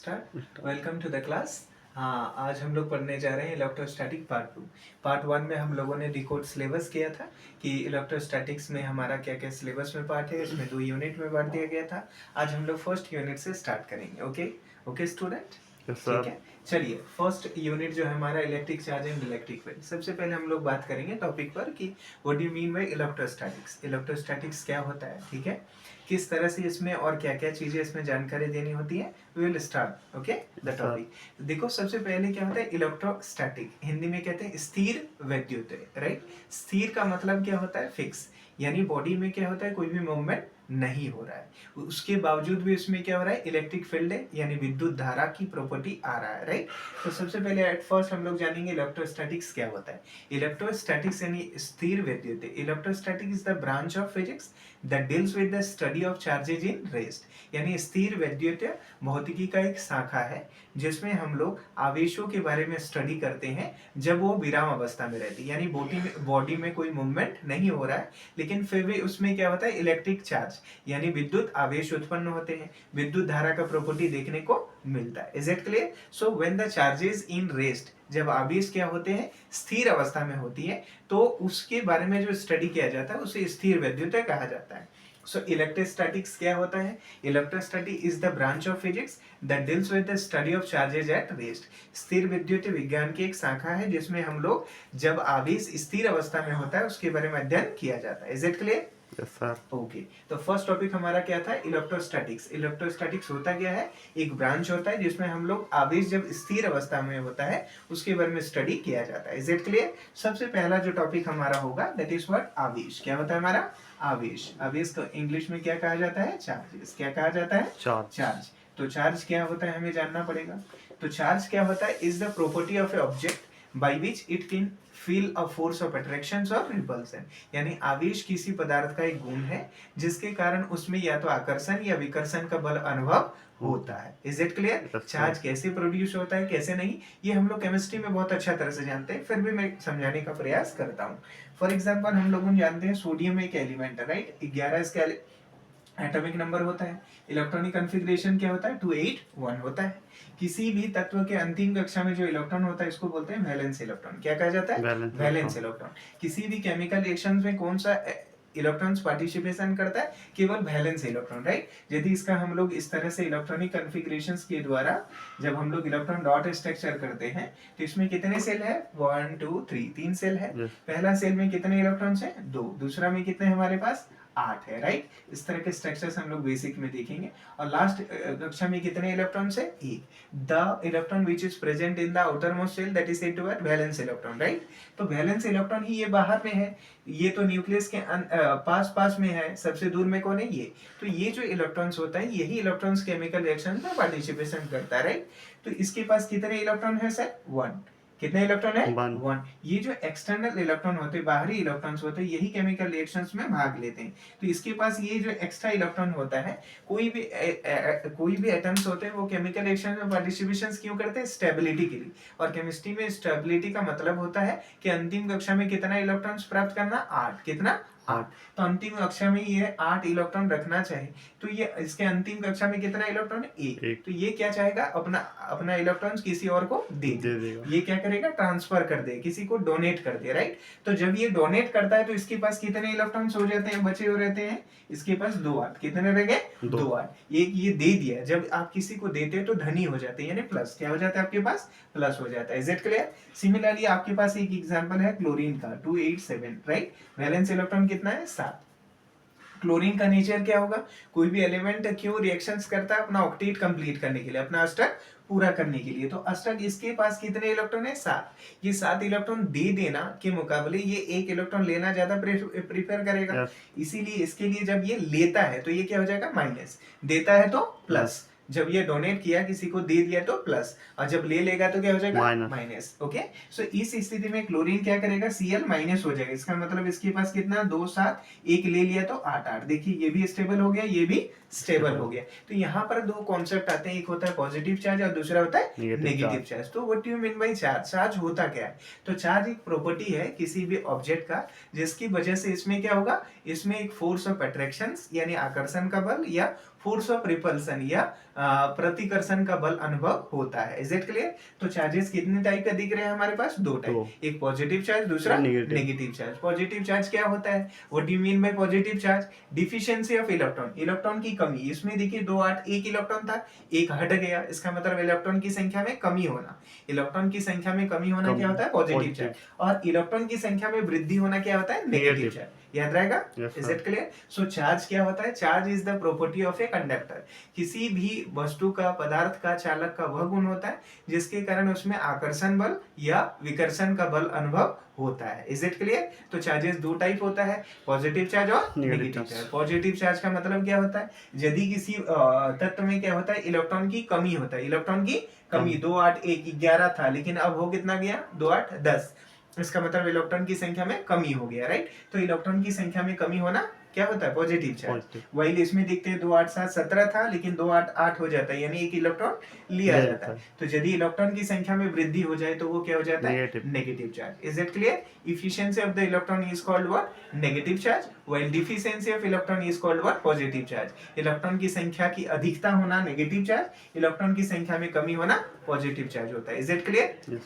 Start. Welcome to the class. हाँ, आज हम लोग पढ़ने जा रहे हैं इलेक्ट्रोस्टैटिक पार्ट 2। पार्ट 1 में हम लोगों ने डिकोड सिलेबस किया था कि इलेक्ट्रोस्टैटिक्स में हमारा क्या क्या सिलेबस में पार्ट है, इसमें 2 यूनिट में बांट दिया गया था। आज हम लोग फर्स्ट यूनिट से स्टार्ट करेंगे। ओके ओके स्टूडेंट, ठीक है। चलिए, फर्स्ट यूनिट जो है हमारा electric charge and electric field. सबसे पहले हम लोग बात करेंगे टॉपिक पर कि what do you mean by electrostatics. Electrostatics क्या होता है, ठीक है, किस तरह से इसमें और क्या क्या चीजें इसमें जानकारी देनी होती है। We will start okay the topic. देखो, सबसे पहले क्या होता है इलेक्ट्रोस्टैटिक, हिंदी में कहते हैं स्थिर वैद्युत, राइट। स्थिर का मतलब क्या होता है, फिक्स, यानी बॉडी में क्या होता है, कोई भी मूवमेंट नहीं हो रहा है, उसके बावजूद भी उसमें क्या हो रहा है, इलेक्ट्रिक फील्ड है, यानी विद्युत धारा की प्रॉपर्टी आ रहा है, राइट। तो सबसे पहले एट फर्स्ट हम लोग जानेंगे इलेक्ट्रोस्टैटिक्स क्या होता है। इलेक्ट्रोस्टैटिक्स यानी स्थिर वैद्युत। Electrostatic is the branch of physics that deals with the study of charges in rest, यानी स्थिर वैद्युत भौतिकी का एक शाखा है जिसमें हम लोग आवेशों के बारे में स्टडी करते हैं जब वो विराम अवस्था में रहती है, यानी बॉडी में कोई मूवमेंट नहीं हो रहा है लेकिन फिर भी उसमें क्या होता है, इलेक्ट्रिक चार्ज यानी विद्युत आवेश उत्पन्न होते हैं, विद्युत धारा का प्रॉपर्टी देखने को मिलता है। Is it clear? So when the charges in rest, जब आवेश क्या होते हैं, स्थिर अवस्था में होती है, तो उसके बारे में जो स्टडी किया जाता है उसे स्थिर वैद्युत कहा जाता है। सो इलेक्ट्रोस्टैटिक्स क्या होता है? Electrostatic is the branch of physics that deals with the study of charges at rest. स्थिर विद्युत विज्ञान की एक शाखा है जिसमें हम लोग जब आवेश स्थिर अवस्था में होता है उसके बारे में अध्ययन किया जाता है। Is it clear? Yes sir. Okay, तो फर्स्ट टॉपिक हमारा क्या था, इलेक्ट्रोस्टैटिक्स। इलेक्ट्रोस्टैटिक्स होता क्या है, एक ब्रांच होता है जिसमें हम लोग आवेश जब स्थिर अवस्था में होता है उसके बारे में स्टडी किया जाता है। Is it clear? सबसे पहला जो टॉपिक हमारा होगा दैट इज व्हाट, आवेश। क्या होता है हमारा? आवेश। आवेश को इंग्लिश में क्या कहा जाता है? चार्जेस। क्या कहा जाता है? चार्ज। तो चार्ज क्या होता है हमें जानना पड़ेगा। तो चार्ज क्या होता है, is the property of A object by which it can feel a force of attraction और रिपल्सन, यानी आवेश किसी पदार्थ का एक गुण है जिसके कारण उसमें या तो आकर्षण या विकर्षण का बल अनुभव होता है। Is it clear? चार्ज कैसे प्रोड्यूस होता है, कैसे नहीं, ये हम लोग केमिस्ट्री में बहुत अच्छा तरह से जानते हैं, फिर भी मैं समझाने का प्रयास करता हूँ। फॉर एग्जाम्पल हम लोग जानते हैं सोडियम एक एलिमेंट है, राइट। 11 इसका एटॉमिक नंबर होता है। इलेक्ट्रॉनिक कॉन्फ़िगरेशन क्या होता है? 281 होता है। किसी भी तत्व के अंतिम कक्षा में जो इलेक्ट्रॉन होता है इसको बोलते हैं वैलेंस इलेक्ट्रॉन। क्या कहा जाता है? Valence electron. किसी भी केमिकल रिएक्शन में कौन सा इलेक्ट्रॉन्स पार्टिसिपेशन करता है? केवल वैलेंस इलेक्ट्रॉन, राइट। यदि इसका हम लोग इस तरह से इलेक्ट्रॉनिक कॉन्फ़िगरेशंस के द्वारा जब हम लोग इलेक्ट्रॉन डॉट स्ट्रक्चर करते हैं तो इसमें कितने सेल है? 1 2 3, 3 सेल है। पहला सेल में कितने इलेक्ट्रॉन्स है? 2। दूसरा में कितने हमारे पास? 8 है, राइट। इस तरह के स्ट्रक्चर्स हम लोग बेसिक में देखेंगे। और लास्ट कक्षा में कितने इलेक्ट्रॉन्स है? 1। The electron which is present in the outermost shell that is said to be valence electron, right. तो वैलेंस इलेक्ट्रॉन ही ये बाहर में है, ये तो न्यूक्लियस के पास पास में है, सबसे दूर में कौन है? ये। तो ये जो इलेक्ट्रॉन्स होता है यही इलेक्ट्रॉन्स केमिकल रिएक्शन में पार्टिसिपेशन करता है, राइट। तो इसके पास कितने इलेक्ट्रॉन है सर? 1। कितने इलेक्ट्रॉन है? 1। ये जो एक्सटर्नल इलेक्ट्रॉन होते हैं, बाहरी इलेक्ट्रॉन्स होते हैं, यही केमिकल रिएक्शंस में भाग लेते हैं। तो इसके पास ये जो एक्स्ट्रा इलेक्ट्रॉन होता है, कोई भी एटम्स होते हैं वो केमिकल रिएक्शन में पार्टिसिपेशन क्यों करते हैं? स्टेबिलिटी के लिए। और केमिस्ट्री में स्टेबिलिटी का मतलब होता है कि अंतिम कक्षा में कितना इलेक्ट्रॉन्स प्राप्त करना? 8। कितना? 8। तो अंतिम कक्षा में ये 8 इलेक्ट्रॉन रखना चाहिए, तो ये इसके अंतिम कक्षा में कितना इलेक्ट्रॉन है? 1। तो ये क्या चाहेगा? अपना इलेक्ट्रॉन्स किसी और को दे देगा। ये क्या करेगा? ट्रांसफर कर दे, किसी को डोनेट कर दे, राइट। तो जब ये डोनेट करता है तो इसके पास कितने इलेक्ट्रॉन्स हो जाते हैं, बचे हो रहते हैं? इसके पास 2 8। कितने रह गए? 2 8। ये दे दिया, जब आप किसी को देते हैं तो धनी हो जाते हैं, यानी प्लस। क्या हो जाता है आपके पास? प्लस हो जाता है। Is it clear? सिमिलरली आपके पास एक एग्जांपल है क्लोरीन का, 287, राइट। वैलेंस इलेक्ट्रॉन कितना है? 7। क्लोरीन का नेचर क्या होगा? कोई भी एलिमेंट क्यों रिएक्शंस करता है? अपना ऑक्टेट कंप्लीट करने के लिए, अपना अष्टक पूरा करने के लिए। तो अष्टक इसके पास कितने इलेक्ट्रॉन है? 7। ये 7 इलेक्ट्रॉन दे देना के मुकाबले ये 1 इलेक्ट्रॉन लेना ज्यादा प्रीफर करेगा। इसीलिए इसके लिए जब ये लेता है तो ये क्या हो जाएगा? माइनस। देता है तो प्लस। जब ये डोनेट किया, किसी को दे दिया तो प्लस, और जब ले लेगा तो क्या हो जाएगा? माइनस। ओके, सो इस स्थिति में क्लोरीन क्या करेगा? Cl माइनस हो जाएगा। इसका मतलब इसके पास कितना? 2 7, 1 ले लिया तो 8 8। देखिए ये भी स्टेबल हो गया, ये भी स्टेबल हो गया। तो यहाँ पर 2 कॉन्सेप्ट आते हैं, एक होता है पॉजिटिव चार्ज और दूसरा होता है नेगेटिव चार्ज। तो what do you mean by charge? Charge होता क्या है? तो चार्ज एक प्रॉपर्टी है किसी भी ऑब्जेक्ट का जिसकी वजह से इसमें क्या होगा? इसमें एक फोर्स ऑफ अट्रैक्शन यानी आकर्षण का बल या फोर्स ऑफ रिपल्सन या प्रतिकर्षण का बल अनुभव होता है। Is it clear? तो चार्जेस कितने टाइप का दिख रहे हैं हमारे पास? दो टाइप, एक पॉजिटिव चार्ज, दूसरा नेगेटिव चार्ज। पॉजिटिव चार्ज क्या होता है? What do you mean by positive charge? Deficiency of electron, electron की कमी। इसमें देखिए 2 8 एक इलेक्ट्रॉन था, एक हट गया, इसका मतलब इलेक्ट्रॉन की संख्या में कमी होना। इलेक्ट्रॉन की संख्या में कमी होना क्या होता है? Positive charge. और इलेक्ट्रॉन की संख्या में वृद्धि होना क्या होता है? Negative charge. याद रहेगा? Is it clear? So charge क्या होता है? Charge is the property of a conductor. किसी भी वस्तु का, पदार्थ का, चालक का वह गुण होता है जिसके कारण उसमें आकर्षण बल या विकर्षण का बल अनुभव होता है। Is it clear? तो चार्जेस दो टाइप होता है, पॉजिटिव चार्ज और नेगेटिव चार्ज। पॉजिटिव चार्ज का मतलब क्या होता है? यदि किसी तत्व में क्या होता है? इलेक्ट्रॉन की कमी होता है। इलेक्ट्रॉन की कमी 2 8 1 11 था, लेकिन अब हो कितना गया? 2 8 10। इसका मतलब इलेक्ट्रॉन की संख्या में कमी हो गया, राइट? तो इलेक्ट्रॉन की संख्या में कमी होना क्या होता है? Positive charge. वही इसमें देखते हैं 2 8 7 17 था, लेकिन 2 8 8 हो जाता है, यानी एक इलेक्ट्रॉन लिया जाता है। तो यदि इलेक्ट्रॉन की संख्या में वृद्धि हो जाए तो वो क्या हो जाता है? Negative charge. Is it clear? Efficiency of the electron is called what? Negative charge, while deficiency of electron is called what? Positive charge. Electron की संख्या की अधिकता होना नेगेटिव चार्ज, इलेक्ट्रॉन की संख्या में कमी होना पॉजिटिव चार्ज होता है। Is it clear?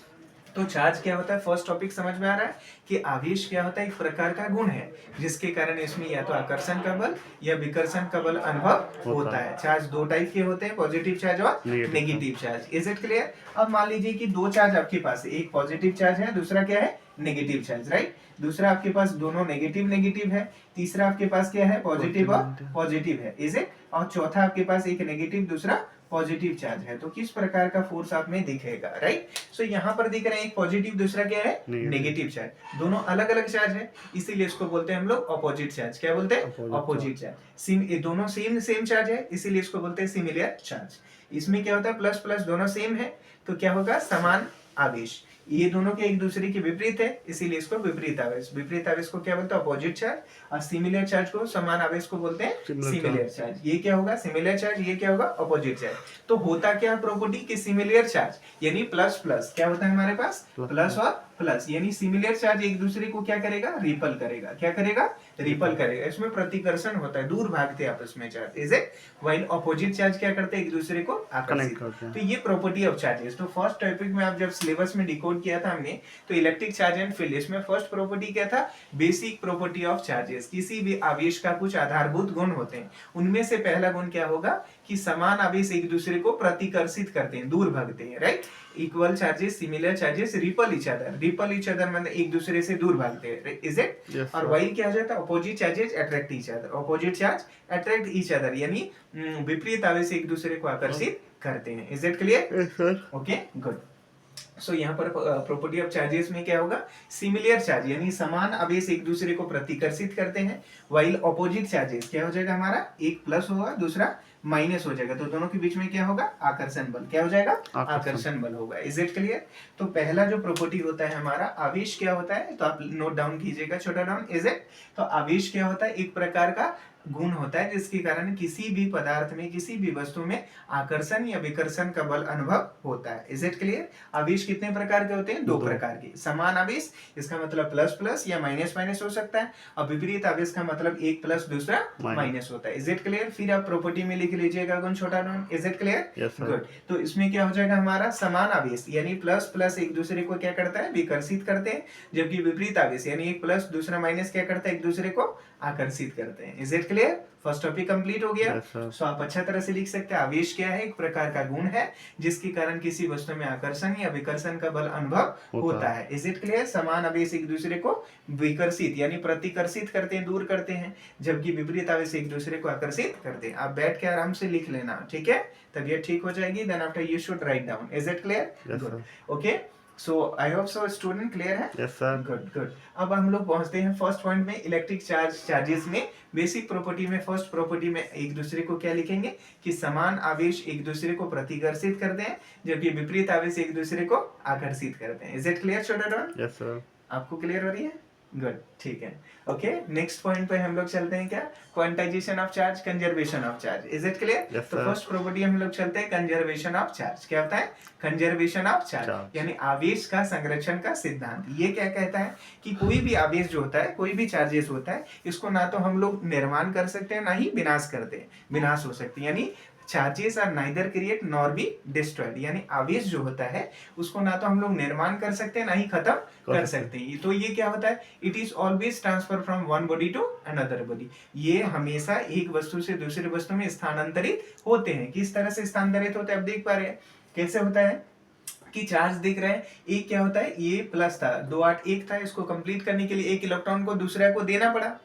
तो चार्ज क्या होता है? फर्स्ट टॉपिक समझ में आ रहा है कि आवेश क्या होता है? एक प्रकार का गुण है जिसके कारण इसमें या तो आकर्षण का बल या विकर्षण का बल अनुभव होता है। चार्ज दो टाइप के होते हैं, पॉजिटिव चार्ज और negative charge. Is it clear? अब मान लीजिए कि दो चार्ज आपके पास है, एक पॉजिटिव चार्ज है, दूसरा क्या है? Negative charge, right? दूसरा आपके पास दोनों नेगेटिव नेगेटिव है, तीसरा आपके पास क्या है? पॉजिटिव और पॉजिटिव है। Is it? और चौथा आपके पास एक नेगेटिव दूसरा पॉजिटिव चार्ज है। तो किस प्रकार का फोर्स आप में दिखेगा, राइट? सो यहाँ पर दिख रहे हैं एक पॉजिटिव, दूसरा क्या है? Negative charge. दोनों अलग अलग चार्ज है, इसीलिए इसको बोलते हैं हम लोग अपोजिट चार्ज। क्या बोलते हैं? Opposite charge. दोनों सेम चार्ज है, इसीलिए इसको बोलते हैं सिमिलर चार्ज। इसमें क्या होता है? प्लस प्लस दोनों सेम है, तो क्या होगा? समान आवेश। ये दोनों के एक दूसरे के विपरीत है, इसीलिए इसको विपरीत आवेश। विपरीत आवेश को क्या बोलते हैं? Opposite charge. और सिमिलर चार्ज को, समान आवेश को बोलते हैं सिमिलर चार्ज। ये क्या होगा? Similar charge. ये क्या होगा? Opposite charge. तो होता क्या प्रॉपर्टी कि सिमिलर चार्ज यानी प्लस प्लस क्या होता है हमारे पास? प्लस और प्लस, यानी सिमिलर चार्ज एक दूसरे को क्या करेगा? रिपल करेगा। क्या करेगा? रिपल करेगा। इसमें प्रतिकर्षण होता है, दूर भागते हैं आपस में charge. Is it? While opposite charge क्या करते हैं? एक दूसरे को आकर्षित करते हैं। तो ये प्रॉपर्टी ऑफ चार्जेस। तो फर्स्ट टॉपिक में आप जब सिलेबस में डिकोड किया था हमने, तो इलेक्ट्रिक चार्ज एंड फील्ड, इसमें फर्स्ट प्रॉपर्टी क्या था? Basic property of charges. किसी भी आवेश का कुछ आधारभूत गुण होते हैं, उनमें से पहला गुण क्या होगा कि समान आवेश एक दूसरे को प्रतिकर्षित करते हैं, दूर भागते हैं, right? Equal charges, similar charges ripple each other. Ripple each other मतलब एक दूसरे से दूर भागते हैं। Is it? और व्हाइल क्या हो जाता है? Opposite charges attract each other. Opposite charge attract each other, यानी विपरीत आवेश एक दूसरे को आकर्षित करते हैं। Is it clear? Okay, good. So यहाँ पर प्रॉपर्टी ऑफ चार्जेस में क्या होगा? सिमिलर चार्ज यानी समान आवेश एक दूसरे को प्रतिकर्षित करते हैं, व्हाइल अपोजिट चार्जेस क्या हो जाएगा हमारा? एक प्लस होगा, दूसरा माइनस हो जाएगा, तो दोनों के बीच में क्या होगा? आकर्षण बल। क्या हो जाएगा? आकर्षण बल होगा। Is it clear? तो पहला जो प्रॉपर्टी होता है हमारा, आवेश क्या होता है? तो आप नोट डाउन कीजिएगा, छोटा डाउन। Is it? तो आवेश क्या होता है? एक प्रकार का गुण होता है जिसके कारण किसी भी पदार्थ में, किसी भी वस्तु में आकर्षण या विकर्षण का बल अनुभव होता है। Is it clear? आवेश कितने प्रकार के होते हैं? दो प्रकार के। समान आवेश, इसका मतलब प्लस प्लस या माइनस माइनस हो सकता है, और विपरीत आवेश का मतलब एक प्लस दूसरा माइनस होता है। Is it clear? फिर आप प्रॉपर्टी में लिख लीजिएगा गुण छोटा down. Is it clear? Good. तो इसमें क्या हो जाएगा हमारा? समान आवेश यानी प्लस प्लस एक दूसरे को क्या करता है? विकर्षित करते हैं, जबकि विपरीत आवेश यानी एक प्लस दूसरा माइनस क्या करता है? एक दूसरे को आकर्षित करते हैं। Is it clear? First topic complete हो गया। सो आप अच्छा तरह से लिख सकते हैं, आवेश क्या है? एक प्रकार का गुण है जिसके कारण किसी वस्तु में आकर्षण या विकर्षण का बल अनुभव होता है। Is it clear? समान आवेश एक दूसरे को विकर्षित यानी प्रतिकर्षित करते हैं, दूर करते हैं, जबकि विपरीत आवेश एक दूसरे को आकर्षित करते हैं। आप बैठ के आराम से लिख लेना, ठीक है? तबीयत ठीक हो जाएगी। Then after you should write down. Is it clear? Okay, so I hope so student clear है? Yes sir. Good good. अब हम लोग पहुंचते हैं फर्स्ट पॉइंट में, इलेक्ट्रिक चार्जेस में बेसिक प्रॉपर्टी में। फर्स्ट प्रॉपर्टी में एक दूसरे को क्या लिखेंगे कि समान आवेश एक दूसरे को प्रतिकर्षित करते हैं, जबकि विपरीत आवेश एक दूसरे को आकर्षित करते हैं। इज इट क्लियर छोटा डाउन? Yes sir. आपको क्लियर हो रही है? गुड, ठीक है। ओके, नेक्स्ट पॉइंट पे हम लोग चलते हैं क्या, quantization of charge, conservation of charge. Is it clear? Yes, तो sir. फर्स्ट प्रॉपर्टी हम लोग चलते हैं कंजर्वेशन ऑफ चार्ज। क्या होता है? Conservation of charge, Charge. यानी आवेश का संरक्षण का सिद्धांत। ये क्या कहता है कि कोई भी आवेश जो होता है, कोई भी चार्जेस होता है, इसको ना तो हम लोग निर्माण कर सकते हैं, ना ही विनाश करते हैं, विनाश हो सकती है। यानी charges are neither create nor be destroyed, यानी आवेश जो होता है उसको ना तो हम लोग निर्माण कर सकते हैं, ना ही खत्म कर सकते हैं। तो ये क्या होता है? It is always transfer from one body to another body. ये हमेशा एक वस्तु से दूसरी वस्तु में स्थानांतरित होते हैं। किस तरह से स्थानांतरित होते हैं आप देख पा रहे हैं कैसे होता है कि चार्ज दिख रहे हैं। एक क्या होता है, ये प्लस था, 2 8 1 था, इसको कंप्लीट करने के लिए एक इलेक्ट्रॉन को दूसरे को देना पड़ा।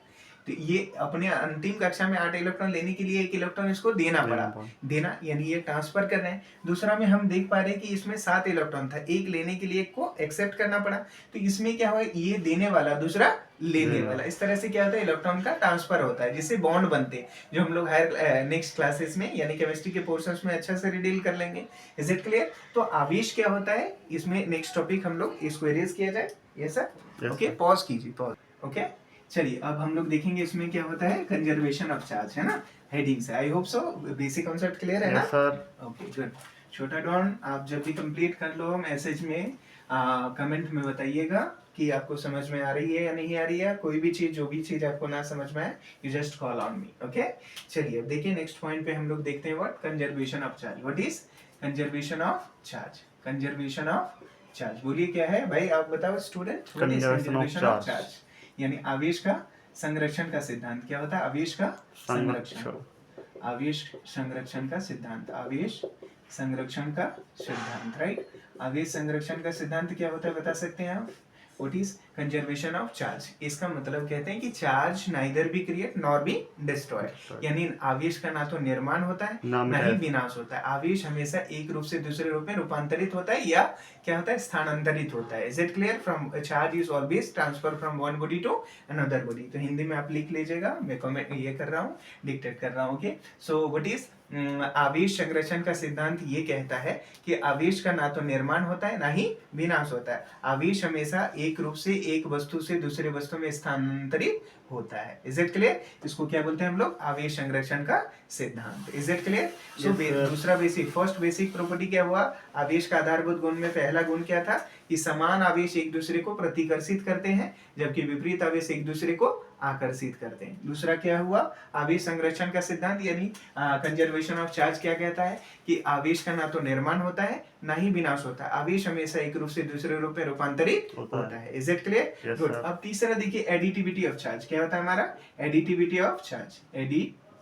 तो ये अपने अंतिम कक्षा में 8 इलेक्ट्रॉन लेने के लिए एक इलेक्ट्रॉन इसको देना पड़ा। देना यानी ये ट्रांसफर कर रहे हैं। दूसरा में हम देख पा रहे हैं कि इसमें 7 इलेक्ट्रॉन था, एक लेने के लिए एक को एक्सेप्ट करना पड़ा। तो इसमें क्या हुआ, ये देने वाला दूसरा लेने वाला, इस तरह से क्या होता है, इलेक्ट्रॉन का ट्रांसफर होता है, जिससे बॉन्ड बनते हैं, जो हम लोग हायर नेक्स्ट क्लासेस में यानी केमिस्ट्री के पोर्शंस में अच्छा से रिडील कर लेंगे। Is it clear? तो आवेश क्या होता है, इसमें नेक्स्ट टॉपिक हम लोग इसको इरेज किया जाए। यस सर, ओके, पॉज कीजिए, पॉज। ओके, चलिए अब हम लोग देखेंगे इसमें क्या होता है, कंजर्वेशन ऑफ चार्ज, है ना, हेडिंग से। आई hope so basic concept clear है ना? Okay, good. छोटा डॉन, आप जब भी कंप्लीट कर लो मैसेज में कमेंट में बताइएगा कि आपको समझ में आ रही है या नहीं आ रही है। कोई भी चीज, जो भी चीज आपको ना समझ में आए, you just call on me. Okay, चलिए अब देखिए नेक्स्ट पॉइंट पे हम लोग देखते हैं what, conservation of charge. What is conservation of charge? Conservation of charge, बोलिए क्या है भाई, आप बताओ स्टूडेंट। कंजर्वेशन ऑफ चार्ज यानी आवेश का संरक्षण का सिद्धांत। क्या होता है? आवेश का संरक्षण, आवेश संरक्षण का सिद्धांत, आवेश संरक्षण का सिद्धांत, राइट। आवेश संरक्षण का सिद्धांत क्या होता है बता सकते हैं आप? What is conservation of charge? इसका मतलब कहते हैं कि charge neither be create nor be destroy, यानी आवेश का ना तो निर्माण होता है ना ही विनाश होता है। आवेश हमेशा एक रूप से दूसरे रूप में रूपांतरित होता है या क्या होता है, स्थानांतरित होता है। Is it clear? From charge is always transfer from one body to another body. तो हिंदी में आप लिख लीजिएगा, मैं कमेंट ये कर रहा हूँ, डिक्टेट कर रहा हूँ। ओके, सो व्हाट इज आवेश संरक्षण का सिद्धांत ये कहता है कि आवेश का ना तो निर्माण होता है ना ही विनाश होता है। आवेश हमेशा एक रूप से एक वस्तु से दूसरे वस्तु में स्थानांतरित होता है। Is it clear? इसको क्या बोलते हैं हम लोग? आवेश संरक्षण का सिद्धांत। Is it clear? सो दूसरा बेसिक, फर्स्ट बेसिक प्रॉपर्टी क्या हुआ, आवेश का आधारभूत गुण में पहला गुण क्या था कि समान आवेश एक दूसरे को प्रतिकर्षित करते हैं, जबकि विपरीत आवेश एक दूसरे को आकर्षित करते हैं। दूसरा क्या हुआ, आवेश संरक्षण का सिद्धांत यानी कंजर्वेशन ऑफ चार्ज क्या कहता है कि आवेश का ना तो निर्माण होता है ना ही विनाश होता है। आवेश हमेशा एक रूप से दूसरे रूप में रूपांतरित होता है। Is it clear? गुड। अब तीसरा देखिए, एडिटिविटी ऑफ चार्ज। क्या होता है हमारा? Additivity of charge,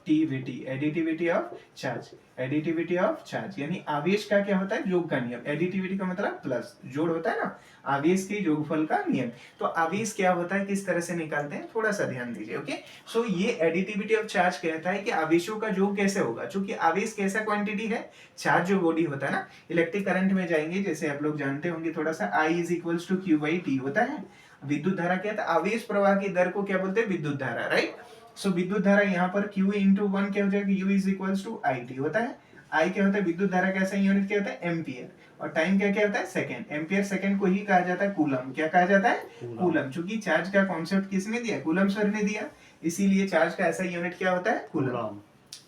additivity of charge, additivity of charge यानी आवेश का क्या होता है, योग का नियम। एडिटिविटी का मतलब प्लस, जोड़ होता है ना, आवेश के योगफल का नियम। तो आवेश क्या होता है, किस तरह से निकालते हैं, थोड़ा सा ध्यान दीजिए। ओके, सो ये एडिटिविटी ऑफ चार्ज कहता है कि आवेशों का योग कैसे होगा। चूंकि आवेश कैसा क्वांटिटी है, चार्ज जो बॉडी होता है ना, इलेक्ट्रिक करंट में जाएंगे, जैसे आप लोग जानते होंगे थोड़ा सा, I is equals to Q by T होता है। विद्युत धारा क्या था, आवेश प्रवाह की दर को क्या बोलते हैं, विद्युत धारा, राइट। सो विद्युत धारा यहाँ पर Q इंटू 1 क्या हो जाएगा, U is equals to IT होता है। I क्या होता है, विद्युत धारा कैसा यूनिट क्या होता है, एम्पियर, और टाइम क्या क्या होता है, सेकंड। एम्पियर सेकंड को ही कहा जाता है कूलम। क्या कहा जाता है, कूलम। चूंकि चार्ज का कॉन्सेप्ट किसने दिया, कूलम सर ने दिया, इसीलिए चार्ज का ऐसा यूनिट क्या होता है, कूलम।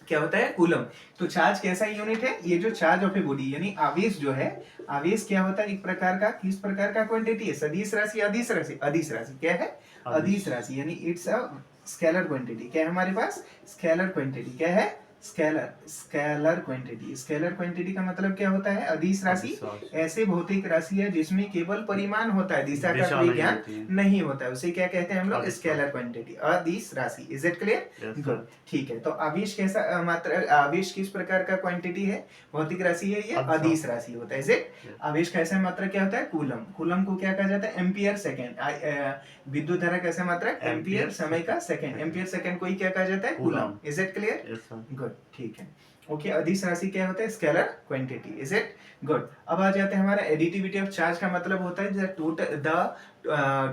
क्या होता है, कूलम। तो चार्ज कैसा यूनिट है, ये जो चार्ज ऑफ ए बॉडी यानी आवेश जो है, आवेश क्या होता है, एक प्रकार का, किस प्रकार का क्वांटिटी है, सदिश राशि, अदिश राशि, अदिश राशि। क्या है, अदिश राशि यानी इट्स अ स्केलर क्वांटिटी। क्या है हमारे पास, स्केलर क्वांटिटी। क्या है, scalar, scalar quantity. Scalar quantity का मतलब क्या होता है, अदिश राशि ऐसे भौतिक राशि है जिसमें केवल परिमाण होता है, दिशा का कोई ज्ञान नहीं होता है, उसे क्या कहते हैं हम लोग, स्केलर क्वांटिटी, अदिश राशि। Is it clear? गुड, ठीक है। तो आवेश कैसा मात्रा, आवेश किस प्रकार का क्वांटिटी है, भौतिक राशि है, ये अदिश राशि होता है। Is it? आवेश कैसा मात्रा क्या होता है, कूलम। कूलम को क्या कहा जाता है, एम्पियर सेकंड। विद्युत धारा कैसा मात्रा, एम्पियर, समय का सेकंड, एम्पियर सेकंड को ही क्या कहा जाता है, coulomb. Is it clear? Good, ठीक है। ओके, अदिश राशि क्या होता है, scalar quantity. Is it? Good. अब आ जाते हैं हमारा एडिटिविटी ऑफ चार्ज का मतलब होता है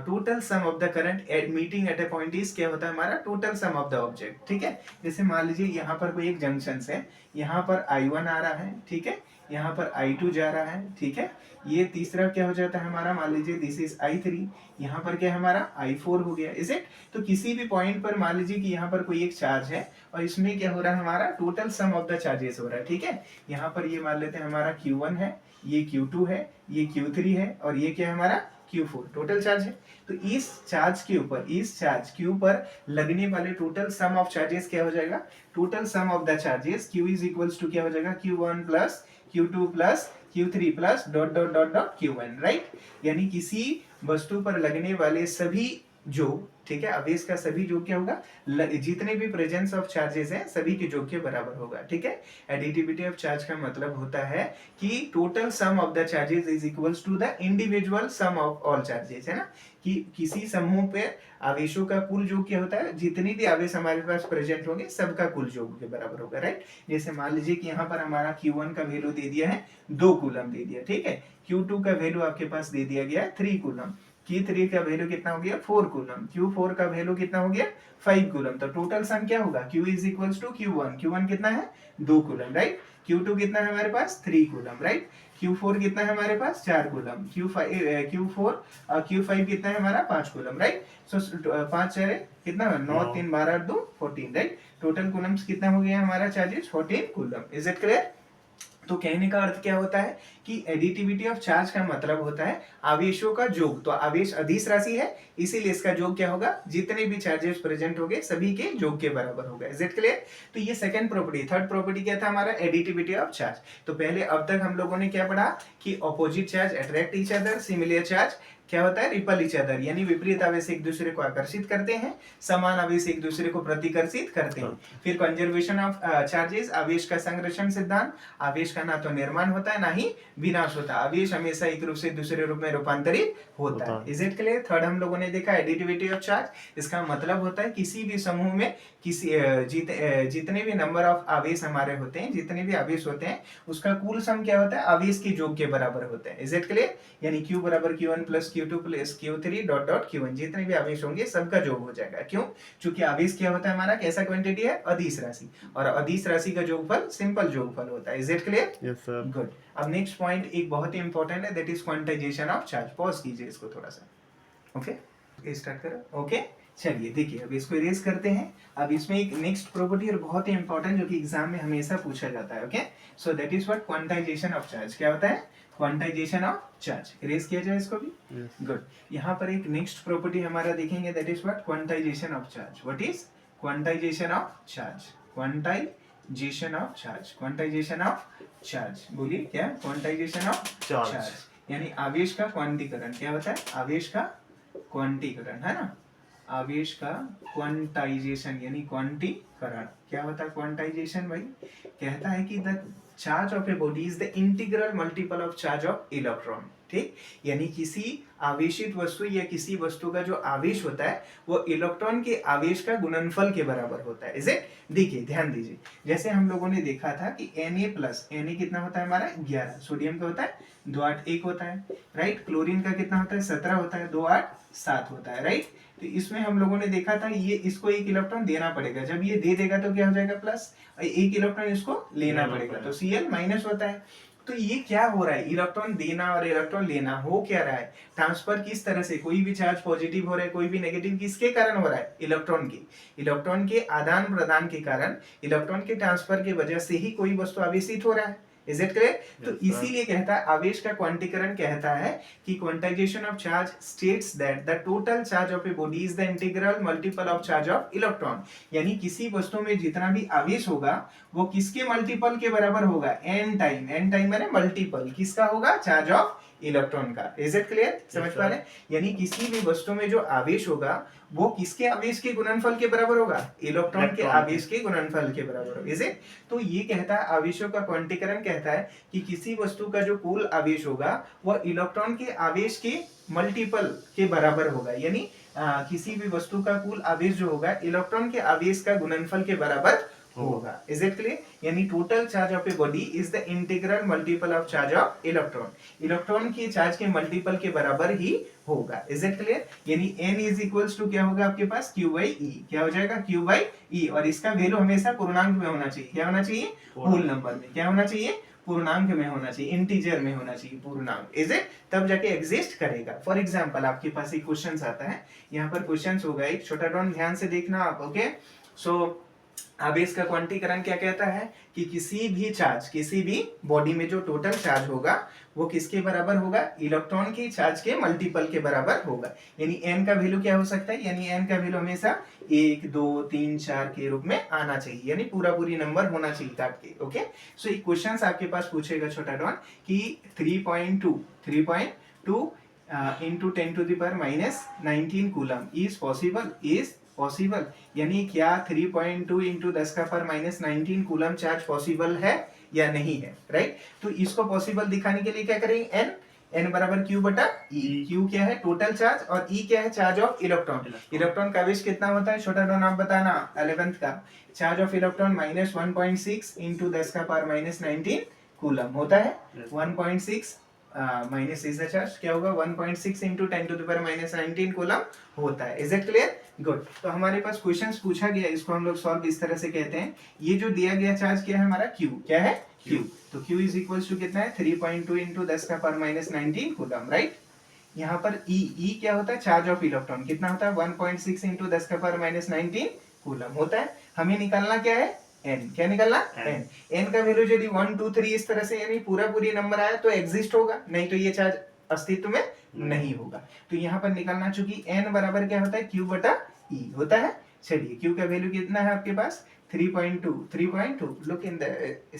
total sum of the current meeting at A point is, क्या होता है हमारा, total sum of the object. ठीक है, जैसे मान लीजिए यहाँ पर कोई एक जंक्शन है, यहाँ पर I1 आ रहा है, ठीक है, यहाँ पर I2 जा रहा है, ठीक है। ये तीसरा क्या हो जाता है हमारा, मान लीजिए दिस इज I3, यहाँ पर क्या है हमारा I4 हो गया, इज इट। तो किसी भी पॉइंट पर मान लीजिए कि यहाँ पर कोई एक चार्ज है और इसमें क्या हो रहा है हमारा total sum of the charges हो रहा है, ठीक है। यहाँ पर ये मान लेते हैं हमारा Q1 है, ये Q2 है, ये Q3 है और ये क्या है हमारा Q4 टोटल चार्ज है। तो इस चार्ज के ऊपर, इस चार्ज Q पर लगने वाले टोटल सम ऑफ चार्जेस क्या हो जाएगा, total sum of the charges Q is equals to क्या हो जाएगा, Q1 plus Q2 plus Q3 plus dot dot dot dot Q1, right. यानी किसी वस्तु पर लगने वाले सभी योग, ठीक है, आवेश का सभी योग क्या होगा, जितने भी प्रेजेंस ऑफ चार्जेस हैं सभी के योग के बराबर होगा, ठीक है। एडिटिविटी ऑफ चार्ज का मतलब होता है कि total sum of the charges is equals to the individual sum of all charges, है ना, कि किसी समूह पे आवेशों का कुल योग क्या होता है, जितनी भी आवेश हमारे पास प्रेजेंट होंगे सबका कुल योग के बराबर होगा, राइट। जैसे मान लीजिए कि यहाँ पर हमारा Q1 का वैल्यू दे दिया है 2 कूलम दे दिया, ठीक है। Q2 का वैल्यू आपके पास दे दिया गया है 3 कूलम, Q3 का वैल्यू कितना हो गया 4 कूलम, Q4 का वैल्यू कितना हो गया 5 कूलम। तो टोटल सम क्या होगा, Q is equals to Q1, Q1 कितना है 2 कूलम, राइट। Q2 कितना है हमारे पास 3 कूलम, राइट। Q4 कितना है हमारे पास 4 कूलम, Q4 Q5 कितना है हमारा 5 कूलम, राइट। सो 5 4 कितना 9 3 12 2 14, राइट। टोटल कूलम्स कितना हो गया हमारा charges 14 coulomb, is it clear. तो कहने का अर्थ क्या होता है कि एडिटिविटी ऑफ चार्ज का मतलब होता है आवेशों का योग। तो आवेश अदिश राशि है, इसीलिए इसका योग क्या होगा, जितने भी चार्जेस प्रेजेंट होंगे सभी के योग के बराबर होगा, इज इट क्लियर। तो ये सेकंड प्रॉपर्टी। थर्ड प्रॉपर्टी क्या था हमारा, एडिटिविटी ऑफ चार्ज। तो पहले अब तक हम लोगों ने क्या पढ़ा कि opposite charge attract each other, similar charge क्या होता है, रिपल ईच अदर, यानी विपरीत आवेश एक दूसरे को आकर्षित करते हैं, समान आवेश एक दूसरे को प्रतिकर्षित करते हैं। फिर कंजर्वेशन ऑफ चार्जेस, आवेश का संरक्षण सिद्धांत, आवेश का ना तो निर्माण होता है ना ही विनाश होता है, आवेश हमेशा एक रूप से दूसरे रूप में रूपांतरित होता है, इज इट क्लियर। थर्ड हम लोगों ने देखा एडिटिविटी ऑफ चार्ज, इसका मतलब होता है किसी भी समूह में किसी जितने भी नंबर ऑफ आवेश हमारे होते हैं, जितने भी आवेश होते हैं उसका कुल सम क्या होता है, आवेश के योग के बराबर होता है, इज इट क्लियर। यानी Q बराबर Q1 plus Q2 plus Q3 dot dot Q1, जितने भी आवेश होंगे सबका योग हो जाएगा। क्यों, क्योंकि आवेश क्या होता है हमारा, कैसा क्वांटिटी है, अदिश राशि, और अदिश राशि का योगफल सिंपल योगफल होता है, is it clear. Yes sir. Good. अब नेक्स्ट पॉइंट एक बहुत ही इंपॉर्टेंट है, that is quantization of charge. Pause कीजिए इसको थोड़ा सा, ओके स्टार्ट करो, ओके। चलिए देखिए अब इसको इरेज करते हैं। अब इसमें एक नेक्स्ट प्रॉपर्टी और बहुत ही इंपॉर्टेंट जो कि एग्जाम में हमेशा पूछा जाता है, okay. So that is what quantization of charge. क्या होता है, क्वांटाइजेशन ऑफ चार्ज। इरेज किया जाए इसको भी, गुड। यहाँ पर एक नेक्स्ट प्रॉपर्टी हमारा देखेंगे, that is what quantization of charge. What is quantization of charge, quantization of charge, quantization of charge. बोलिए क्या, क्वांटाइजेशन ऑफ चार्ज यानी आवेश का क्वांटीकरण। क्या होता है, आवेश का क्वांटीकरण, है ना, आवेश का क्वांटाइजेशन यानी क्वांटीकरण। क्या होता है क्वांटाइजेशन भाई, कहता है कि the charge of a body is the integral multiple of charge of electron, ठीक। यानी किसी आवेशित वस्तु या किसी वस्तु का जो आवेश होता है वो इलेक्ट्रॉन के आवेश का गुणनफल के बराबर होता है, इज इट। देखिए ध्यान दीजिए, जैसे हम लोगों ने देखा था कि Na प्लस, Na कितना होता है हमारा 11, सोडियम का होता है 2 8 1 होता है, राइट। क्लोरीन का कितना होता है 17 होता है, 2 8 7 होता है, राइट। तो इसमें हम लोगों ने देखा था ये इसको एक इलेक्ट्रॉन देना पड़ेगा, जब ये दे देगा तो क्या हो जाएगा प्लस, एक इलेक्ट्रॉन इसको लेना पड़ेगा तो Cl माइनस होता है। तो ये क्या हो रहा है, इलेक्ट्रॉन देना और इलेक्ट्रॉन लेना हो क्या रहा है, ट्रांसफर किस तरह से, कोई भी चार्ज पॉजिटिव हो रहा है कोई भी नेगेटिव, किसके कारण हो रहा है, इलेक्ट्रॉन के आदान प्रदान के कारण, इलेक्ट्रॉन के ट्रांसफर की वजह से ही कोई वस्तु आवेशित हो रहा है, इज इट क्लियर। तो इसीलिए कहता है आवेश का क्वांटीकरण कहता है कि quantization of charge states that the total charge of a body is the integral multiple of charge of electron. यानी किसी वस्तु में जितना भी आवेश होगा वो किसके मल्टीपल के बराबर होगा, n टाइम माने मल्टीपल किसका होगा, चार्ज ऑफ इलेक्ट्रॉन का, इज इट क्लियर, समझ पा रहे हैं। यानी किसी भी वस्तु में जो आवेश होगा वो किसके आवेश के गुणनफल के बराबर होगा, इलेक्ट्रॉन के आवेश के गुणनफल के बराबर होगा, इज इट। तो ये कहता है आवेशों का क्वांटीकरण कहता है कि किसी वस्तु का जो कुल आवेश होगा वह इलेक्ट्रॉन के आवेश के मल्टीपल के बराबर होगा, यानी किसी भी वस्तु का कुल आवेश जो होगा इलेक्ट्रॉन के आवेश का गुणनफल के बराबर होगा, इज इट क्लियर। यानी total charge of a body is the integral multiple of charge of electron के चार्ज के मल्टीपल के बराबर ही होगा, इज इट क्लियर। यानी n इज इक्वल्स टू क्या होगा आपके पास q by e, क्या हो जाएगा q by e, और इसका वैल्यू हमेशा पूर्णांक में होना चाहिए, क्या होना चाहिए, होल नंबर में, क्या होना चाहिए, पूर्णांक में होना चाहिए, इंटीजर में होना चाहिए पूर्णांक, इज इट, तब जाके एग्जिस्ट करेगा। फॉर एग्जांपल आपके पास एक क्वेश्चन आता है, यहाँ पर क्वेश्चन होगा एक छोटा डॉन, ध्यान से देखना आप, ओके। सो आवेश का क्वांटीकरण क्या कहता है कि किसी भी चार्ज, किसी भी बॉडी में जो टोटल चार्ज होगा वो किसके बराबर होगा, इलेक्ट्रॉन के चार्ज के मल्टीपल के बराबर होगा। यानी n का वैल्यू क्या हो सकता है, यानी n का वैल्यू हमेशा 1 2 3 4 के रूप में आना चाहिए, यानी पूरी नंबर होना चाहिए काट के, ओके। सो एक क्वेश्चन आपके पास पूछेगा छोटा डॉन कि 3.2 into 10 to the power minus 19 coulomb is possible, यानी क्या 3.2 इंटू 10 का power minus 19 coulomb charge possible है या नहीं है, राइट। तो इसको पॉसिबल दिखाने के लिए क्या करेंगे, n बराबर q बटा e, q क्या है टोटल चार्ज और e क्या है चार्ज ऑफ इलेक्ट्रॉन। इलेक्ट्रॉन का आवेश कितना होता है छोटा डॉन आप बताना, 11th का charge of electron minus 1.6 into 10 का पावर माइनस 19 कूलम होता है। 1.6 माइनस इज द चार्ज, क्या होगा 1.6 into 10 to the power minus 19 coulomb होता है। Is it clear, good. तो हमारे पास क्वेश्चंस पूछा गया, इसको हम लोग सॉल्व इस तरह से कहते हैं, ये जो दिया गया चार्ज क्या है हमारा q, क्या है q, तो q इज इक्वल्स टू कितना है 3.2 इंटू 10 का पावर माइनस 19 कूलम, राइट। यहाँ पर e क्या होता है चार्ज ऑफ इलेक्ट्रॉन, कितना होता है 1.6 इंटू 10 का पावर माइनस 19 कूलम होता है। हमें निकालना क्या है n, क्या निकालना n का वैल्यू यदि 1 2 3 इस तरह से यानी पूरी नंबर आया तो एग्जिस्ट होगा, नहीं तो ये चार्ज अस्तित्व में नहीं होगा। तो यहाँ पर निकालना, चूंकि n बराबर क्या होता है q बटा e होता है। चलिए q का वैल्यू कितना है आपके पास 3.2, look in the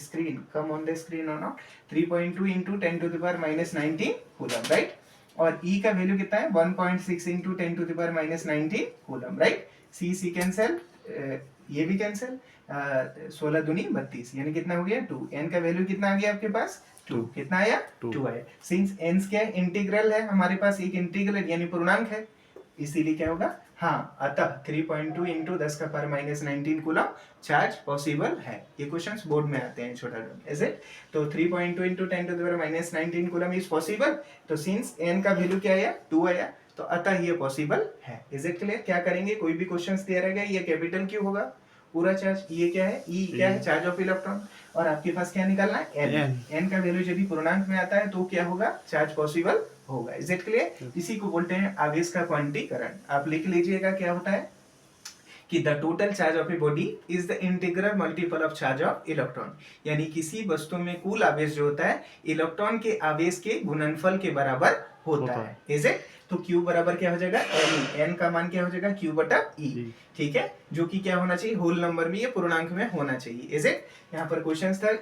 screen, come on the screen or not, 3.2 into 10 to the power minus 19 coulomb, right. और e का वैल्यू कितना है 1.6 into 10 to the power minus 19 coulomb, right. c cancel, ये भी कैंसिल, 16 दूनी 32, यानी कितना हो गया 2। n का वैल्यू कितना आ गया आपके पास 2, कितना आया 2 आया। सिंस n क्या है इंटीग्रल है, हमारे पास एक इंटीग्रल यानी पूर्णांक है, इसीलिए क्या होगा, हाँ, अतः 3.2 इंटू 10 का power minus 19 coulomb charge possible है। ये क्वेश्चंस बोर्ड में आते हैं छोटा डॉन, इज इट। तो 3.2 into 10 to the power minus 19 coulomb is possible. तो सिंस n का वैल्यू क्या आया 2 आया, तो अतः ये पॉसिबल है। Is it clear. क्या करेंगे, कोई भी क्वेश्चंस दिया रहेगा, ये कैपिटल क्यू होगा पूरा चार्ज, ये क्या है ई क्या है चार्ज ऑफ इलेक्ट्रॉन, और आपके पास क्या निकालना है n का वैल्यू यदि पूर्णांक में आता है तो क्या होगा चार्ज पॉसिबल होगा। Is it clear. इसी को बोलते हैं आवेश का क्वांटीकरण। आप लिख लीजिएगा क्या होता है कि the total charge of a body is the integral multiple of charge of electron, यानी किसी वस्तु में कुल आवेश जो होता है इलेक्ट्रॉन के आवेश के गुणनफल के बराबर होता है। Is it. तो Q बराबर क्या हो जाएगा n का मान क्या हो जाएगा Q बटा E, ठीक है, जो कि क्या होना चाहिए होल नंबर में, ये पूर्णांक में होना चाहिए। Is it. यहाँ पर क्वेश्चन था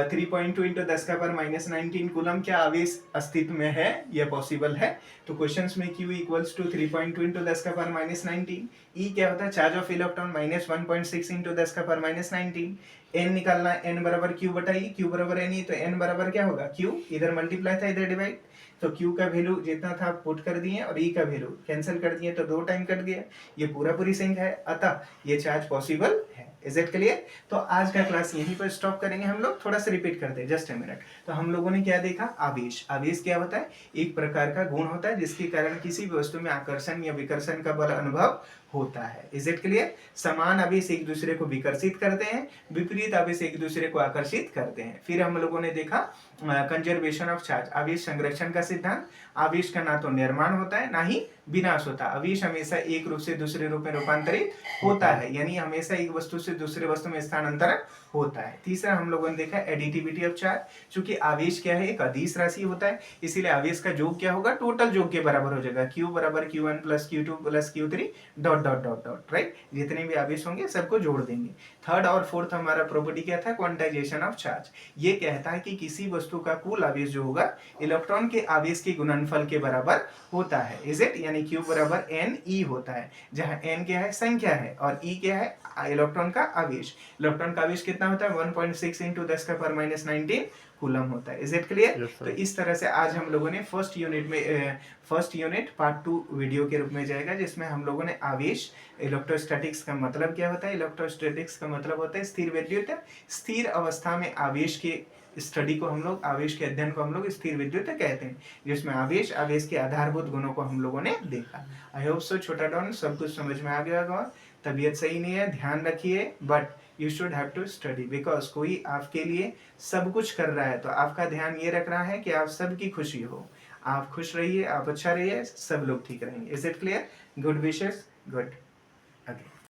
3.2 इंटू 10 का पावर माइनस 19 कूलम क्या आवेश अस्तित्व में है या पॉसिबल है। तो क्वेश्चंस में Q इक्वल्स टू 3.2 इंटू 10 का पावर माइनस 19, E क्या होता है charge of electron minus 1.6 into 10 का पावर माइनस 19, n निकालना n बराबर Q बटा E, Q बराबर n, तो n बराबर क्या होगा Q, इधर मल्टीप्लाई था इधर डिवाइड, तो Q का वैल्यू जितना था पुट कर दिए और E का वैल्यू कैंसिल कर दिए, तो 2 टाइम कट गया, ये पूरी संख्या है, अतः ये चार्ज पॉसिबल है। Is it clear. तो आज का क्लास यहीं पर स्टॉप करेंगे हम लोग, थोड़ा सा रिपीट करते हैं जस्ट ए मिनट। तो हम लोगों ने क्या देखा, आवेश। आवेश क्या होता है, एक प्रकार का गुण होता है जिसके कारण किसी भी वस्तु में आकर्षण या विकर्षण का बल अनुभव होता है। Is it clear. समान आवेश एक दूसरे को विकर्षित करते हैं, विपरीत आवेश एक दूसरे को आकर्षित करते हैं। फिर हम लोगों ने देखा कंजर्वेशन ऑफ चार्ज, आवेश संरक्षण का सिद्धांत। आवेश का ना तो निर्माण होता है ना ही विनाश होता है, आवेश हमेशा एक रूप से दूसरे रूप में रूपांतरित होता है, यानी हमेशा एक वस्तु से दूसरे वस्तु में स्थानांतरण होता है। तीसरा हम लोगों ने देखा एडिटिविटी ऑफ चार्ज, क्योंकि आवेश क्या है एक अदिश राशि होता है, इसीलिए आवेश का योग क्या होगा टोटल योग के बराबर हो जाएगा, Q बराबर Q1 plus Q2 plus Q3 dot dot dot dot, right. जितने भी आवेश होंगे सबको जोड़ देंगे। थर्ड और फोर्थ हमारा प्रॉपर्टी क्या था, क्वांटाइजेशन ऑफ चार्ज। ये कहता है कि किसी वस्तु का कुल आवेश जो होगा इलेक्ट्रॉन के आवेश के गुणनफल के बराबर होता है। Is it. यानी Q बराबर n E होता है, जहां n क्या है संख्या है और E क्या है इलेक्ट्रॉन का आवेश। इलेक्ट्रॉन का आवेश कितना होता है 1.6 इंटू 10 का पावर माइनस 19 कूलम होता है। Is it clear. तो इस तरह से आज हम लोगों ने फर्स्ट यूनिट पार्ट 2 वीडियो के रूप में जाएगा, जिसमें हम लोगों ने आवेश, इलेक्ट्रोस्टैटिक्स का मतलब क्या होता है, इलेक्ट्रोस्टैटिक्स का मतलब होता है स्थिर विद्युत, स्थिर अवस्था में आवेश के स्टडी को हम लोग, आवेश के अध्ययन को हम लोग स्थिर विद्युत कहते हैं, जिसमें आवेश के आधारभूत गुणों को हम लोगों ने देखा। आई होप सो छोटा डॉन सब कुछ समझ में आ गया होगा। तबीयत सही नहीं है, ध्यान रखिए, but you should have to study, because कोई आपके लिए सब कुछ कर रहा है, तो आपका ध्यान ये रख रहा है कि आप सबकी खुशी हो। आप खुश रहिए, आप अच्छा रहिए, सब लोग ठीक रहेंगे। Is it clear? Good wishes, good. Okay.